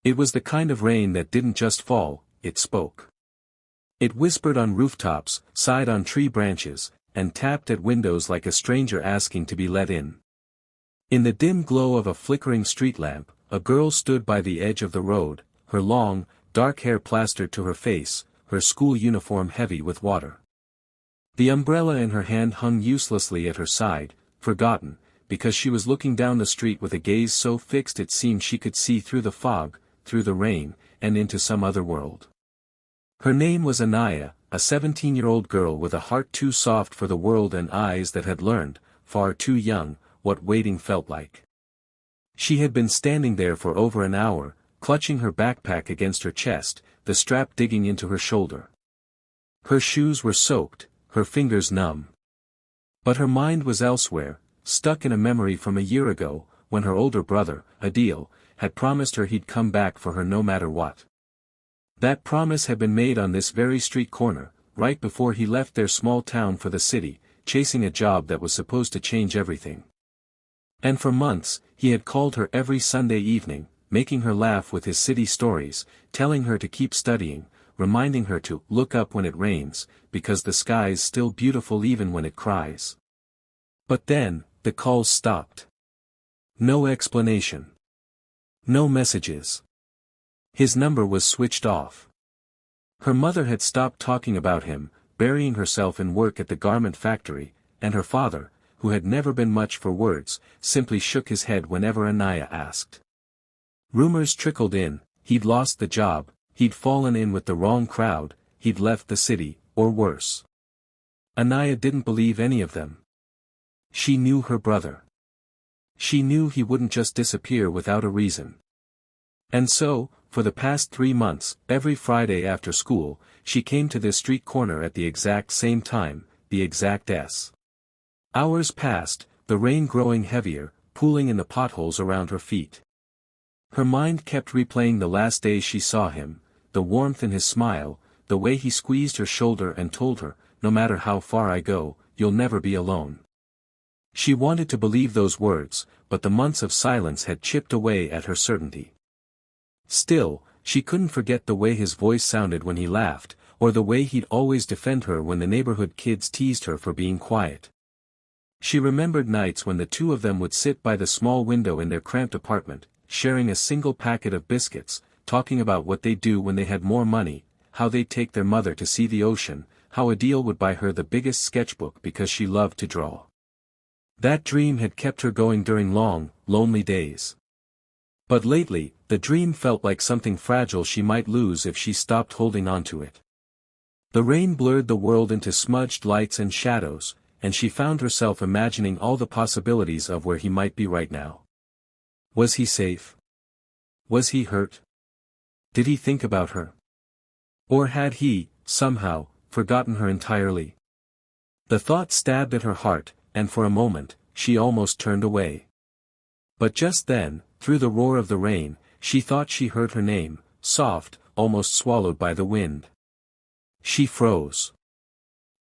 It was the kind of rain that didn't just fall, it spoke. It whispered on rooftops, sighed on tree branches, and tapped at windows like a stranger asking to be let in. In the dim glow of a flickering street lamp, a girl stood by the edge of the road, her long, dark hair plastered to her face, her school uniform heavy with water. The umbrella in her hand hung uselessly at her side, forgotten, because she was looking down the street with a gaze so fixed it seemed she could see through the fog, through the rain, and into some other world. Her name was Anaya, a 17-year-old girl with a heart too soft for the world and eyes that had learned, far too young, what waiting felt like. She had been standing there for over an hour, clutching her backpack against her chest, the strap digging into her shoulder. Her shoes were soaked, her fingers numb. But her mind was elsewhere, stuck in a memory from a year ago, when her older brother, Adil, had promised her he'd come back for her no matter what. That promise had been made on this very street corner, right before he left their small town for the city, chasing a job that was supposed to change everything. And for months, he had called her every Sunday evening, making her laugh with his city stories, telling her to keep studying, reminding her to look up when it rains, because the sky's still beautiful even when it cries. But then, the calls stopped. No explanation. No messages. His number was switched off. Her mother had stopped talking about him, burying herself in work at the garment factory, and her father, who had never been much for words, simply shook his head whenever Anaya asked. Rumors trickled in, he'd lost the job, he'd fallen in with the wrong crowd, he'd left the city, or worse. Anaya didn't believe any of them. She knew her brother. She knew he wouldn't just disappear without a reason. And so, for the past 3 months, every Friday after school, she came to this street corner at the exact same time, the exact S. Hours passed, the rain growing heavier, pooling in the potholes around her feet. Her mind kept replaying the last days she saw him, the warmth in his smile, the way he squeezed her shoulder and told her, no matter how far I go, you'll never be alone. She wanted to believe those words, but the months of silence had chipped away at her certainty. Still, she couldn't forget the way his voice sounded when he laughed, or the way he'd always defend her when the neighborhood kids teased her for being quiet. She remembered nights when the two of them would sit by the small window in their cramped apartment, sharing a single packet of biscuits, talking about what they'd do when they had more money, how they'd take their mother to see the ocean, how Adil would buy her the biggest sketchbook because she loved to draw. That dream had kept her going during long, lonely days. But lately, the dream felt like something fragile she might lose if she stopped holding on to it. The rain blurred the world into smudged lights and shadows, and she found herself imagining all the possibilities of where he might be right now. Was he safe? Was he hurt? Did he think about her? Or had he, somehow, forgotten her entirely? The thought stabbed at her heart, and for a moment, she almost turned away. But just then, through the roar of the rain, she thought she heard her name, soft, almost swallowed by the wind. She froze.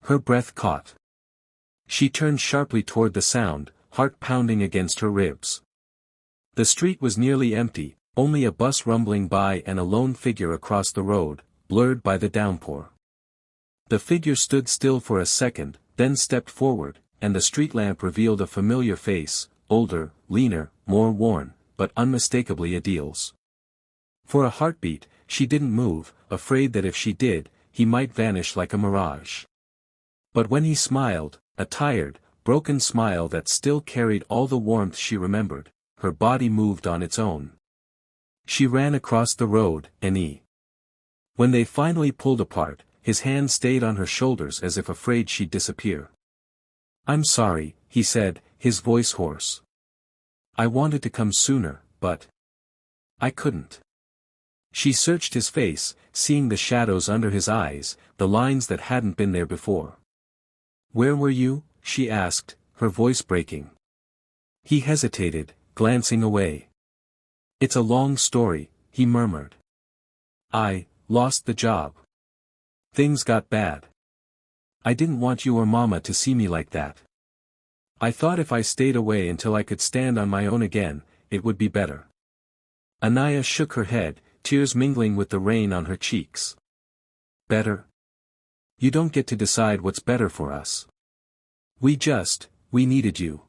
Her breath caught. She turned sharply toward the sound, heart pounding against her ribs. The street was nearly empty, only a bus rumbling by and a lone figure across the road, blurred by the downpour. The figure stood still for a second, then stepped forward, and the street lamp revealed a familiar face, older, leaner, more worn, but unmistakably Adil's. For a heartbeat, she didn't move, afraid that if she did, he might vanish like a mirage. But when he smiled, a tired, broken smile that still carried all the warmth she remembered, her body moved on its own. She ran across the road, and when they finally pulled apart, his hand stayed on her shoulders as if afraid she'd disappear. "I'm sorry," he said, his voice hoarse. "I wanted to come sooner, but I couldn't." She searched his face, seeing the shadows under his eyes, the lines that hadn't been there before. "Where were you?" she asked, her voice breaking. He hesitated, glancing away. "It's a long story," he murmured. "I lost the job. Things got bad. I didn't want you or Mama to see me like that. I thought if I stayed away until I could stand on my own again, it would be better." Anaya shook her head, tears mingling with the rain on her cheeks. Better? You don't get to decide what's better for us. We needed you.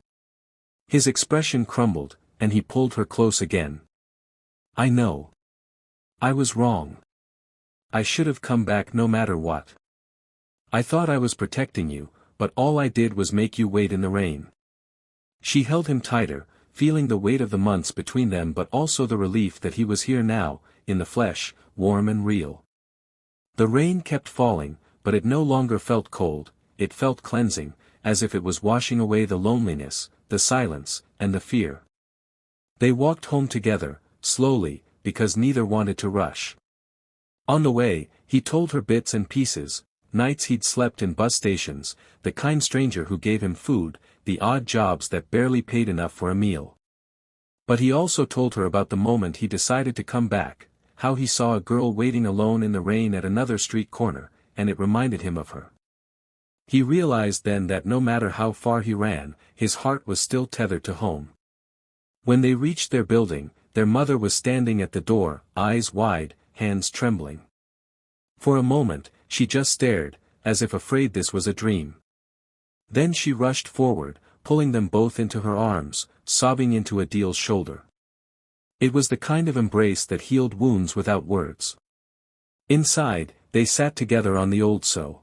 His expression crumbled, and he pulled her close again. I know. I was wrong. I should have come back no matter what. I thought I was protecting you, but all I did was make you wait in the rain. She held him tighter, feeling the weight of the months between them but also the relief that he was here now, in the flesh, warm and real. The rain kept falling, but it no longer felt cold, it felt cleansing, as if it was washing away the loneliness, the silence, and the fear. They walked home together, slowly, because neither wanted to rush. On the way, he told her bits and pieces, nights he'd slept in bus stations, the kind stranger who gave him food, the odd jobs that barely paid enough for a meal. But he also told her about the moment he decided to come back, how he saw a girl waiting alone in the rain at another street corner, and it reminded him of her. He realized then that no matter how far he ran, his heart was still tethered to home. When they reached their building, their mother was standing at the door, eyes wide, hands trembling. For a moment, she just stared, as if afraid this was a dream. Then she rushed forward, pulling them both into her arms, sobbing into Adil's shoulder. It was the kind of embrace that healed wounds without words. Inside, they sat together on the old so.